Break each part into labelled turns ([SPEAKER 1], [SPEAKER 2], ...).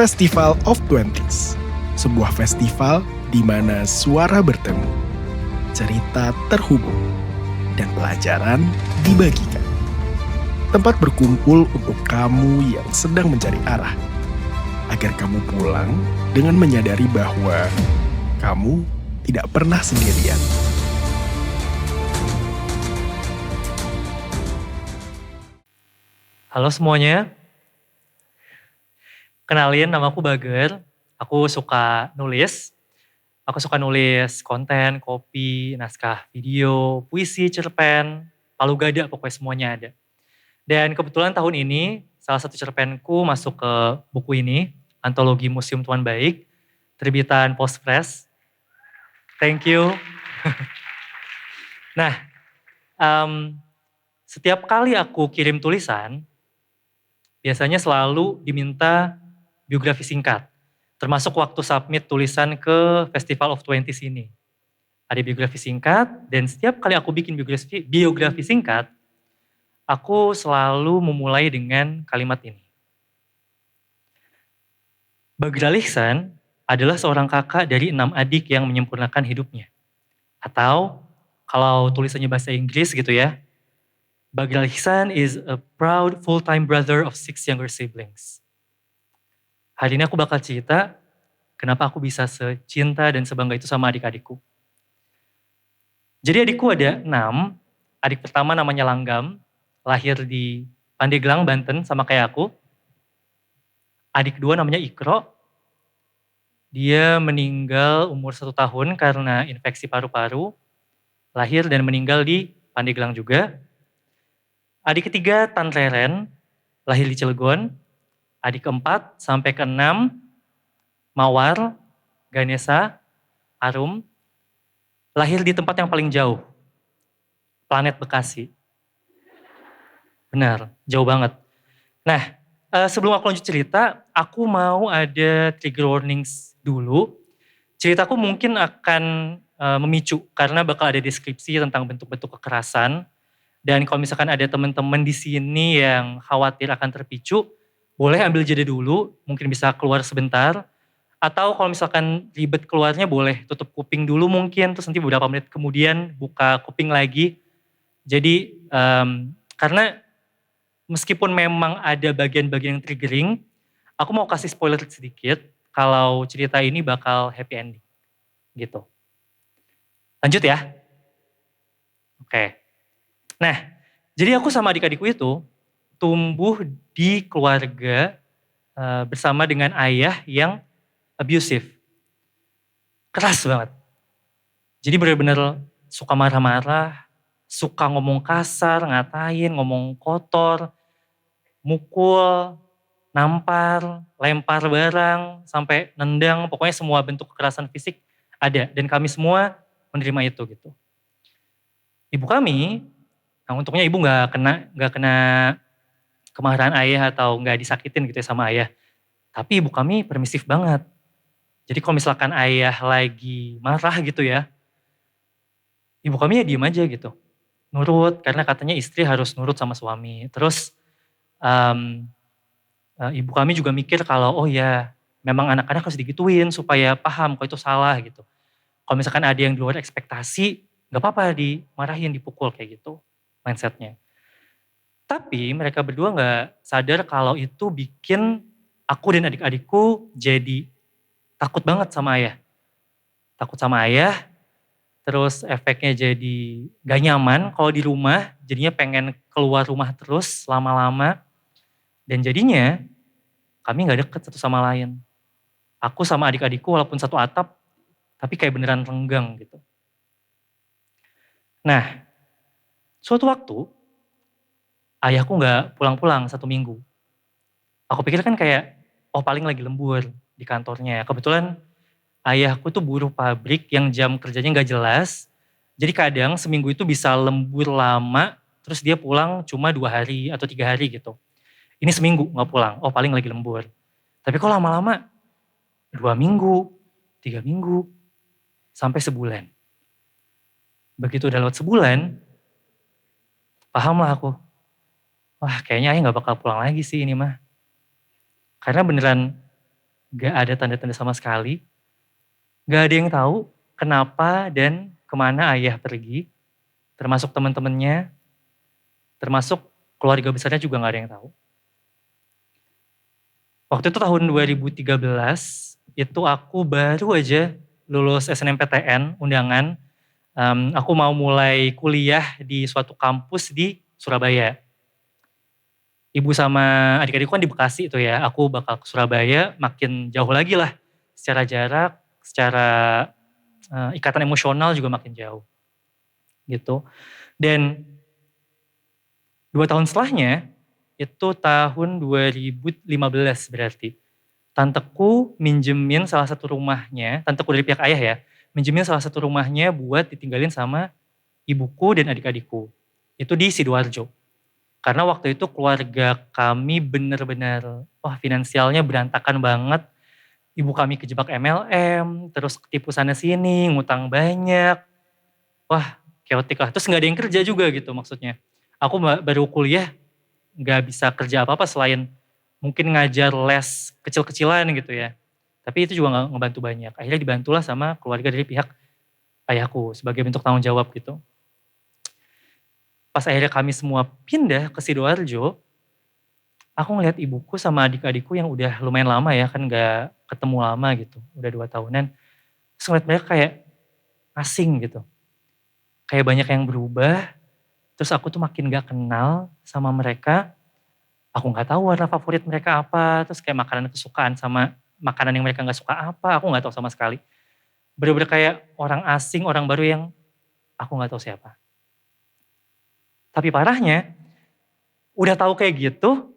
[SPEAKER 1] Festival of Twenties, sebuah festival di mana suara bertemu, cerita terhubung, dan pelajaran dibagikan. Tempat berkumpul untuk kamu yang sedang mencari arah, agar kamu pulang dengan menyadari bahwa kamu tidak pernah sendirian.
[SPEAKER 2] Halo semuanya, kenalin nama aku Bager, aku suka nulis. Aku suka nulis konten, kopi, naskah video, puisi, cerpen, palu gada pokoknya semuanya ada. Dan kebetulan tahun ini salah satu cerpenku masuk ke buku ini, Antologi Museum Tuan Baik, terbitan Postpress. Thank you. Nah, setiap kali aku kirim tulisan, biasanya selalu diminta biografi singkat. Termasuk waktu submit tulisan ke Festival of Twenties ini. Ada biografi singkat, dan setiap kali aku bikin biografi singkat, aku selalu memulai dengan kalimat ini. Bager Alihsan adalah seorang kakak dari 6 adik yang menyempurnakan hidupnya. Atau kalau tulisannya bahasa Inggris gitu ya, Bager Alihsan is a proud full-time brother of 6 younger siblings. Hari ini aku bakal cerita kenapa aku bisa secinta dan sebangga itu sama adik-adikku. Jadi adikku ada 6, adik pertama namanya Langgam, lahir di Pandeglang, Banten sama kayak aku. Adik kedua namanya Ikro, dia meninggal umur 1 tahun karena infeksi paru-paru, lahir dan meninggal di Pandeglang juga. Adik ketiga Tan Reren, lahir di Cilegon. Adik keempat sampai ke-6, Mawar, Ganesha, Arum, lahir di tempat yang paling jauh, planet Bekasi. Benar, jauh banget. Nah, sebelum aku lanjut cerita, aku mau ada trigger warnings dulu. Ceritaku mungkin akan memicu, karena bakal ada deskripsi tentang bentuk-bentuk kekerasan. Dan kalau misalkan ada teman-teman di sini yang khawatir akan terpicu, boleh ambil jeda dulu, mungkin bisa keluar sebentar. Atau kalau misalkan ribet keluarnya boleh tutup kuping dulu mungkin, terus nanti beberapa menit kemudian buka kuping lagi. Jadi karena meskipun memang ada bagian-bagian yang triggering, aku mau kasih spoiler sedikit kalau cerita ini bakal happy ending. Gitu. Lanjut ya. Oke. Nah, jadi aku sama adik-adikku itu tumbuh di keluarga bersama dengan ayah yang abusive. Keras banget. Jadi benar-benar suka marah-marah, suka ngomong kasar, ngatain, ngomong kotor, mukul, nampar, lempar barang, sampai nendang, pokoknya semua bentuk kekerasan fisik ada. Dan kami semua menerima itu gitu. Ibu kami, nah untungnya ibu gak kena kemarahan ayah atau gak disakitin gitu ya sama ayah. Tapi ibu kami permisif banget. Jadi kalau misalkan ayah lagi marah gitu ya, ibu kami ya diem aja gitu. Nurut, karena katanya istri harus nurut sama suami. Terus ibu kami juga mikir kalau oh ya memang anak-anak harus digituin supaya paham kalau itu salah gitu. Kalau misalkan ada yang di luar ekspektasi, gak apa-apa dimarahin, dipukul kayak gitu mindsetnya. Tapi mereka berdua gak sadar kalau itu bikin aku dan adik-adikku jadi takut banget sama ayah. Takut sama ayah, terus efeknya jadi gak nyaman kalau di rumah, jadinya pengen keluar rumah terus lama-lama. Dan jadinya kami gak deket satu sama lain. Aku sama adik-adikku walaupun satu atap, tapi kayak beneran renggang gitu. Nah, suatu waktu ayahku gak pulang-pulang 1 minggu. Aku pikir kan kayak, oh paling lagi lembur di kantornya. Kebetulan ayahku tuh buruh pabrik yang jam kerjanya gak jelas. Jadi kadang seminggu itu bisa lembur lama, terus dia pulang cuma 2 hari atau 3 hari gitu. Ini seminggu gak pulang, oh paling lagi lembur. Tapi kok lama-lama 2 minggu, 3 minggu, sampai sebulan. Begitu udah lewat sebulan, pahamlah aku. Wah kayaknya ayah gak bakal pulang lagi sih ini mah. Karena beneran Gak ada tanda-tanda sama sekali. Gak ada yang tahu kenapa dan kemana ayah pergi. Termasuk teman-temannya, termasuk keluarga besarnya juga gak ada yang tahu. Waktu itu tahun 2013, itu aku baru aja lulus SNMPTN, undangan. Aku mau mulai kuliah di suatu kampus di Surabaya. Ibu sama adik-adikku kan di Bekasi itu ya, aku bakal ke Surabaya, makin jauh lagi lah. Secara jarak, secara ikatan emosional juga makin jauh. Gitu. Dan 2 tahun setelahnya, itu tahun 2015 berarti. Tanteku minjemin salah satu rumahnya, tanteku dari pihak ayah ya, minjemin salah satu rumahnya buat ditinggalin sama ibuku dan adik-adikku. Itu di Sidoarjo. Karena waktu itu keluarga kami bener-bener, wah finansialnya berantakan banget. Ibu kami kejebak MLM, terus ketipu sana sini, ngutang banyak. Wah chaotic lah, terus gak ada yang kerja juga gitu maksudnya. Aku baru kuliah gak bisa kerja apa-apa selain mungkin ngajar les kecil-kecilan gitu ya. Tapi itu juga gak ngebantu banyak. Akhirnya dibantulah sama keluarga dari pihak ayahku sebagai bentuk tanggung jawab gitu. Pas akhirnya kami semua pindah ke Sidoarjo, aku ngeliat ibuku sama adik-adikku yang udah lumayan lama ya, kan gak ketemu lama gitu, udah 2 tahunan. Terus ngeliat mereka kayak asing gitu. Kayak banyak yang berubah, terus aku tuh makin gak kenal sama mereka. Aku gak tahu warna favorit mereka apa, terus kayak makanan kesukaan sama makanan yang mereka gak suka apa, aku gak tahu sama sekali. Bener-bener kayak orang asing, orang baru yang aku gak tahu siapa. Tapi parahnya, udah tahu kayak gitu,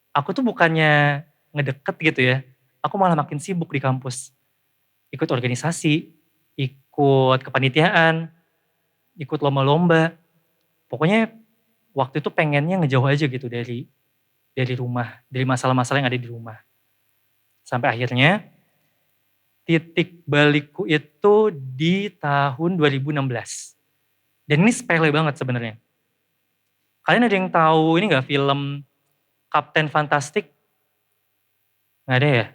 [SPEAKER 2] aku tuh bukannya ngedeket gitu ya, aku malah makin sibuk di kampus. Ikut organisasi, ikut kepanitiaan, ikut lomba-lomba. Pokoknya waktu itu pengennya ngejauh aja gitu dari rumah, dari masalah-masalah yang ada di rumah. Sampai akhirnya titik balikku itu di tahun 2016. Dan ini sepele banget sebenarnya. Kalian ada yang tahu ini gak film Captain Fantastic? Gak ada ya?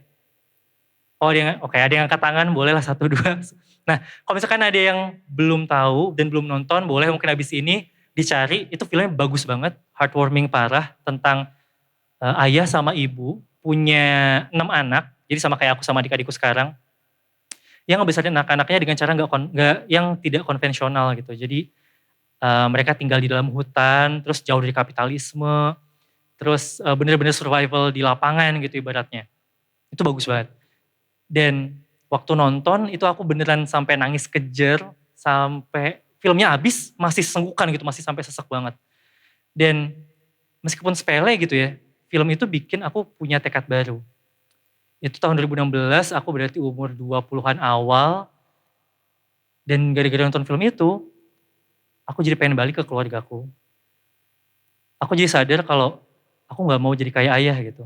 [SPEAKER 2] Oh ada yang angkat tangan, bolehlah 1, 2. Nah kalau misalkan ada yang belum tahu dan belum nonton, boleh mungkin habis ini dicari, itu filmnya bagus banget, heartwarming parah, tentang ayah sama ibu, punya 6 anak, jadi sama kayak aku sama adik-adikku sekarang, yang ngebesarin anak-anaknya dengan cara yang tidak konvensional gitu. Jadi mereka tinggal di dalam hutan, terus jauh dari kapitalisme, terus bener-bener survival di lapangan gitu ibaratnya. Itu bagus banget. Dan waktu nonton itu aku beneran sampai nangis kejer, sampai filmnya habis masih senggukan gitu, masih sampai sesek banget. Dan meskipun sepele gitu ya, film itu bikin aku punya tekad baru. Itu tahun 2016, aku berarti umur 20-an awal, dan gara-gara nonton film itu, aku jadi pengen balik ke keluargaku. Aku jadi sadar kalau aku gak mau jadi kayak ayah gitu.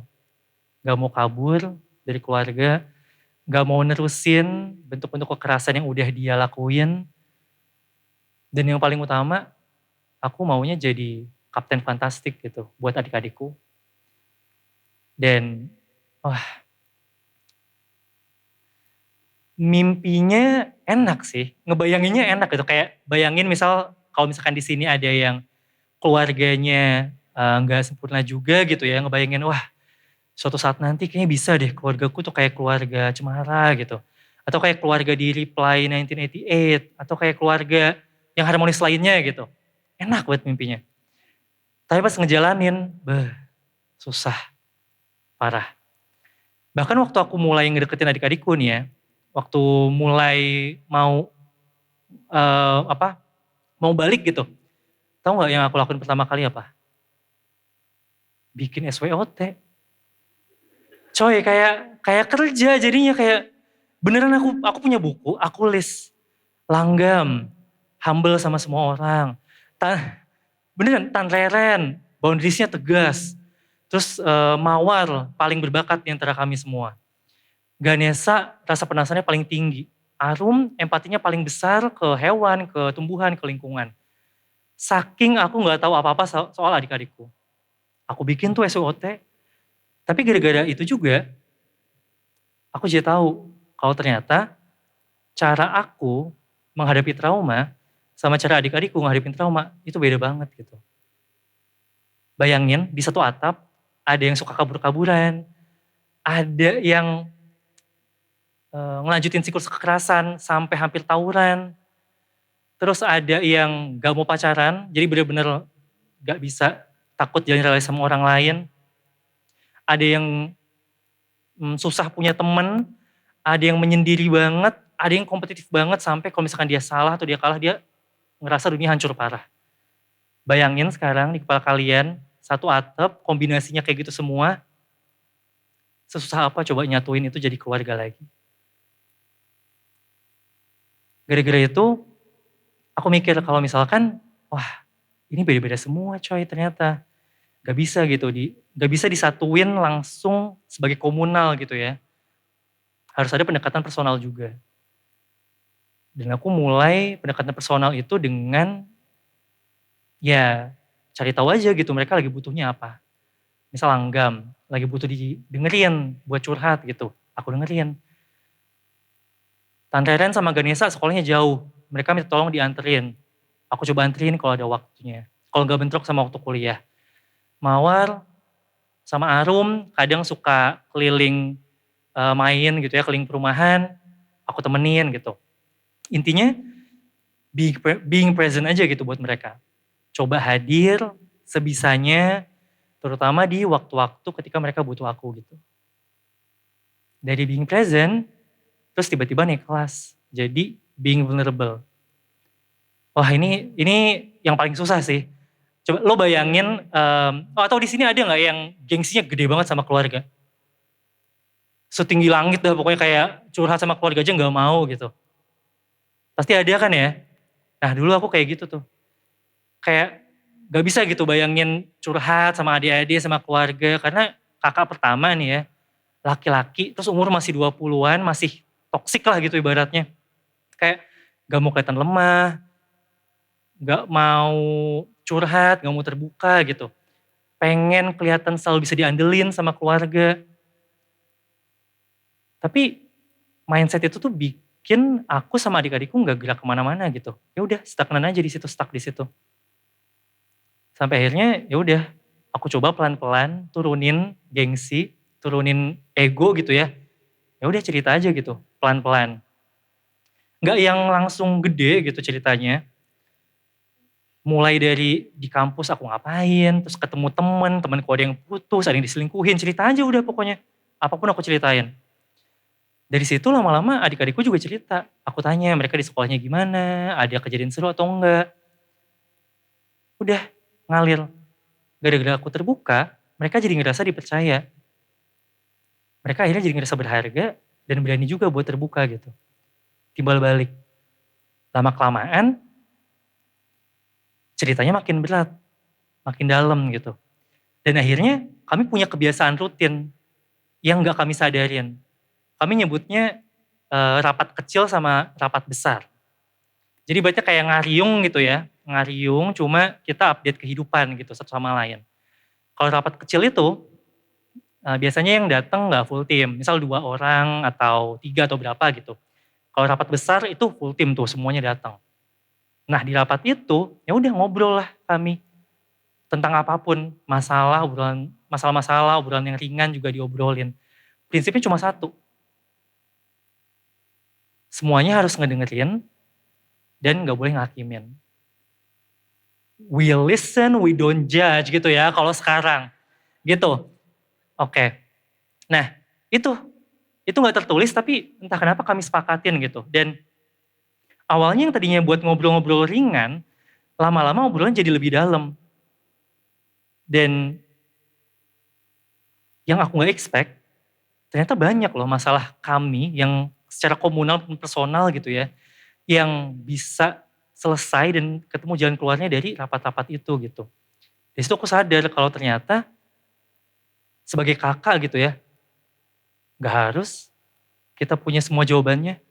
[SPEAKER 2] Gak mau kabur dari keluarga, gak mau nerusin bentuk-bentuk kekerasan yang udah dia lakuin. Dan yang paling utama, aku maunya jadi Kapten Fantastik gitu buat adik-adikku. Dan mimpinya enak sih, ngebayanginnya enak gitu. Kayak bayangin kalau misalkan di sini ada yang keluarganya gak sempurna juga gitu ya, ngebayangin wah suatu saat nanti kayaknya bisa deh keluargaku tuh kayak keluarga Cemara gitu. Atau kayak keluarga di Reply 1988, atau kayak keluarga yang harmonis lainnya gitu. Enak buat mimpinya. Tapi pas ngejalanin, susah, parah. Bahkan waktu aku mulai ngedeketin adik-adikku nih ya, waktu mulai mau mau balik gitu. Tahu gak yang aku lakuin pertama kali apa? Bikin SWOT. Coy kayak kerja jadinya, kayak beneran aku punya buku, aku list langgam, humble sama semua orang. Beneran tanreren, boundariesnya tegas. Terus Mawar paling berbakat di antara kami semua. Ganesha rasa penasarannya paling tinggi. Arum empatinya paling besar ke hewan, ke tumbuhan, ke lingkungan. Saking aku gak tahu apa-apa soal adik-adikku. Aku bikin tuh SWOT, tapi gara-gara itu juga aku jadi tahu kalau ternyata cara aku menghadapi trauma sama cara adik-adikku menghadapi trauma itu beda banget gitu. Bayangin di satu atap ada yang suka kabur-kaburan, ada yang ngelanjutin siklus kekerasan sampai hampir tawuran, terus ada yang gak mau pacaran, jadi bener-bener gak bisa, takut jalan relasi sama orang lain, ada yang susah punya temen, ada yang menyendiri banget, ada yang kompetitif banget sampai kalau misalkan dia salah atau dia kalah dia ngerasa dunia hancur parah. Bayangin sekarang di kepala kalian, satu atap kombinasinya kayak gitu semua, sesusah apa coba nyatuin itu jadi keluarga lagi. Gara-gara itu aku mikir kalau misalkan, wah ini beda-beda semua coy ternyata. Gak bisa disatuin langsung sebagai komunal gitu ya. Harus ada pendekatan personal juga. Dan aku mulai pendekatan personal itu dengan ya cari tahu aja gitu mereka lagi butuhnya apa. Misal langgam, lagi butuh didengerin buat curhat gitu. Aku dengerin. Tante Ren sama Ganesha sekolahnya jauh. Mereka minta tolong dianterin. Aku coba anterin kalau ada waktunya. Kalau gak bentrok sama waktu kuliah. Mawar sama Arum kadang suka keliling main gitu ya, keliling perumahan. Aku temenin gitu. Intinya being present aja gitu buat mereka. Coba hadir sebisanya, terutama di waktu-waktu ketika mereka butuh aku gitu. Dari being present, terus tiba-tiba naik kelas. Jadi being vulnerable. Wah ini yang paling susah sih. Coba lo bayangin, atau di sini ada nggak yang gengsinya gede banget sama keluarga? Setinggi langit dah pokoknya kayak curhat sama keluarga aja nggak mau gitu. Pasti ada kan ya? Nah dulu aku kayak gitu tuh. Kayak gak bisa gitu bayangin curhat sama adik-adik sama keluarga. Karena kakak pertama nih ya, laki-laki terus umur masih 20-an, masih toksik lah gitu ibaratnya. Kayak gak mau kelihatan lemah, gak mau curhat, gak mau terbuka gitu. Pengen kelihatan selalu bisa diandelin sama keluarga. Tapi mindset itu tuh bikin aku sama adik-adikku gak gerak kemana-mana gitu. Ya udah stagnan aja di situ, stuck di situ. Sampai akhirnya ya udah aku coba pelan-pelan turunin gengsi, turunin ego gitu ya. Ya udah cerita aja gitu, pelan-pelan. Nggak yang langsung gede gitu ceritanya. Mulai dari di kampus aku ngapain, terus ketemu temenku ada yang putus, ada yang diselingkuhin, cerita aja udah pokoknya. Apapun aku ceritain. Dari situ lama-lama adik-adikku juga cerita. Aku tanya mereka di sekolahnya gimana, ada kejadian seru atau enggak. Udah ngalir. Gara-gara aku terbuka, mereka jadi ngerasa dipercaya. Mereka akhirnya jadi ngerasa berharga dan berani juga buat terbuka gitu. Timbal balik. Lama-kelamaan, ceritanya makin berat, makin dalam gitu. Dan akhirnya kami punya kebiasaan rutin yang gak kami sadarin. Kami nyebutnya rapat kecil sama rapat besar. Jadi ibaratnya kayak ngariung gitu ya, ngariung cuma kita update kehidupan gitu satu sama lain. Kalau rapat kecil itu biasanya yang datang gak full team, misal 2 orang atau 3 atau berapa gitu. Kalau rapat besar itu full team tuh semuanya datang. Nah di rapat itu ya udah ngobrol lah kami tentang apapun, masalah-masalah, obrolan yang ringan juga diobrolin. Prinsipnya cuma satu, semuanya harus ngedengerin dan gak boleh ngakimin. We listen, we don't judge gitu ya kalau sekarang. Gitu. Oke. Nah itu gak tertulis tapi entah kenapa kami sepakatin gitu. Dan awalnya yang tadinya buat ngobrol-ngobrol ringan, lama-lama obrolan jadi lebih dalam. Dan yang aku gak expect, ternyata banyak loh masalah kami yang secara komunal dan personal gitu ya, yang bisa selesai dan ketemu jalan keluarnya dari rapat-rapat itu gitu. Dari situ aku sadar kalau ternyata sebagai kakak gitu ya, gak harus kita punya semua jawabannya.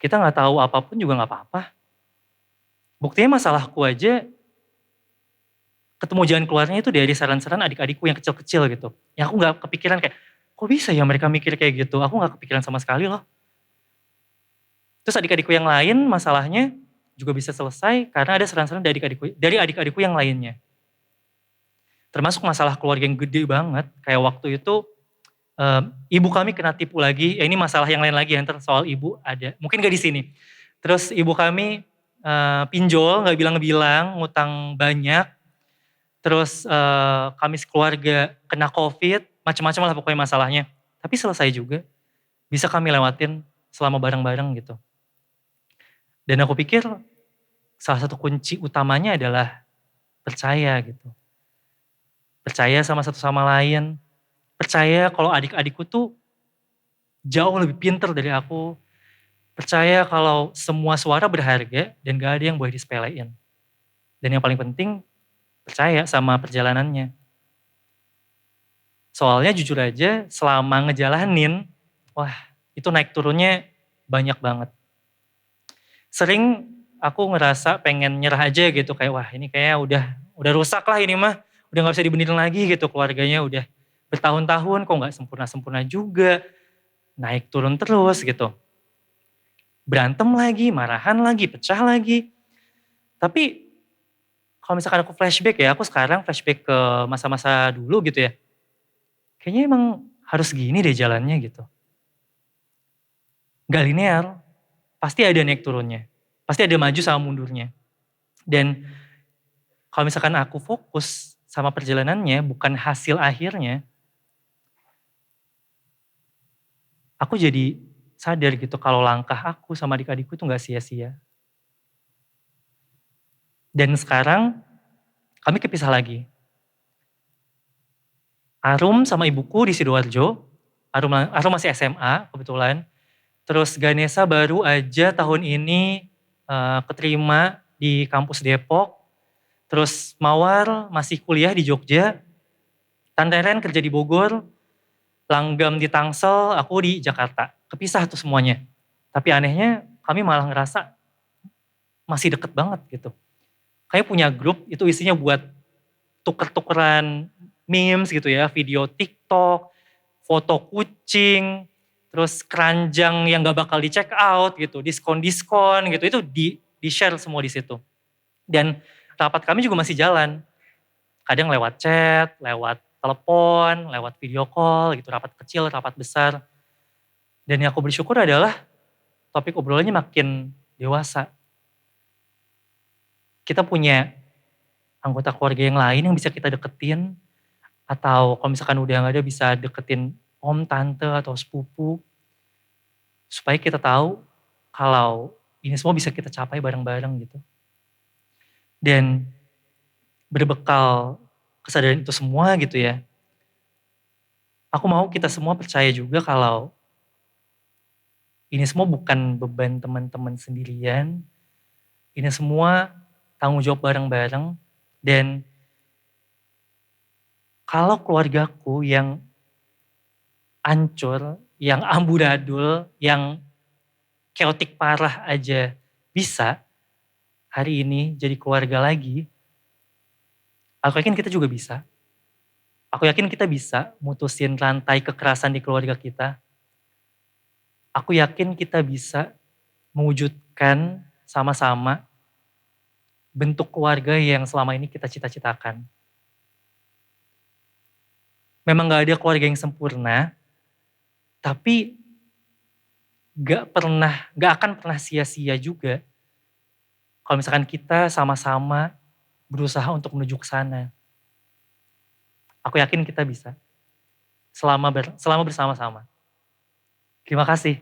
[SPEAKER 2] Kita gak tahu apapun juga gak apa-apa. Buktinya masalahku aja ketemu jalan keluarnya itu dari saran-saran adik-adikku yang kecil-kecil gitu. Yang aku gak kepikiran kayak, kok bisa ya mereka mikir kayak gitu? Aku gak kepikiran sama sekali loh. Terus adik-adikku yang lain masalahnya juga bisa selesai karena ada saran-saran dari adik-adikku yang lainnya. Termasuk masalah keluarga yang gede banget, kayak waktu itu ibu kami kena tipu lagi, ya ini masalah yang lain lagi, yang soal ibu ada, mungkin gak di sini. Terus ibu kami pinjol, gak bilang-bilang, ngutang banyak, terus kami sekeluarga kena COVID, macam-macam lah pokoknya masalahnya. Tapi selesai juga, bisa kami lewatin selama bareng-bareng gitu. Dan aku pikir salah satu kunci utamanya adalah percaya gitu. Percaya sama satu sama lain, percaya kalau adik-adikku tuh jauh lebih pinter dari aku, percaya kalau semua suara berharga dan gak ada yang boleh disepelein. Dan yang paling penting, percaya sama perjalanannya. Soalnya jujur aja selama ngejalanin, wah itu naik turunnya banyak banget. Sering aku ngerasa pengen nyerah aja gitu, kayak wah ini kayaknya udah rusak lah ini mah, udah gak bisa dibenerin lagi gitu keluarganya, udah bertahun-tahun kok gak sempurna-sempurna juga, naik turun terus gitu. Berantem lagi, marahan lagi, pecah lagi. Tapi kalau misalkan aku flashback ya, aku sekarang flashback ke masa-masa dulu gitu ya, kayaknya emang harus gini deh jalannya gitu. Gak linear, pasti ada naik turunnya, pasti ada maju sama mundurnya. Dan kalau misalkan aku fokus sama perjalanannya, bukan hasil akhirnya, aku jadi sadar gitu kalau langkah aku sama adik-adikku itu gak sia-sia. Dan sekarang kami kepisah lagi. Arum sama ibuku di Sidoarjo, Arum masih SMA kebetulan. Terus Ganesha baru aja tahun ini keterima di kampus Depok. Terus Mawar masih kuliah di Jogja. Tante Ren kerja di Bogor. Langgam di Tangsel, aku di Jakarta. Kepisah tuh semuanya. Tapi anehnya kami malah ngerasa masih deket banget gitu. Kayak punya grup itu isinya buat tuker-tukeran memes gitu ya, video TikTok, foto kucing, terus keranjang yang gak bakal di check out gitu, diskon-diskon gitu, itu di share semua di situ. Dan rapat kami juga masih jalan, kadang lewat chat, lewat telepon, lewat video call gitu, rapat kecil, rapat besar. Dan yang aku bersyukur adalah topik obrolannya makin dewasa. Kita punya anggota keluarga yang lain yang bisa kita deketin, atau kalau misalkan udah gak ada bisa deketin om, tante, atau sepupu. Supaya kita tahu kalau ini semua bisa kita capai bareng-bareng gitu. Dan berbekal kesadaran itu semua gitu ya, aku mau kita semua percaya juga kalau ini semua bukan beban teman-teman sendirian, ini semua tanggung jawab bareng-bareng. Dan kalau keluargaku yang hancur, yang amburadul, yang chaotic parah aja bisa hari ini jadi keluarga lagi, aku yakin kita juga bisa. Aku yakin kita bisa mutusin rantai kekerasan di keluarga kita. Aku yakin kita bisa mewujudkan sama-sama bentuk keluarga yang selama ini kita cita-citakan. Memang gak ada keluarga yang sempurna, tapi gak akan pernah sia-sia juga kalau misalkan kita sama-sama berusaha untuk menuju ke sana. Aku yakin kita bisa selama bersama-sama. Terima kasih.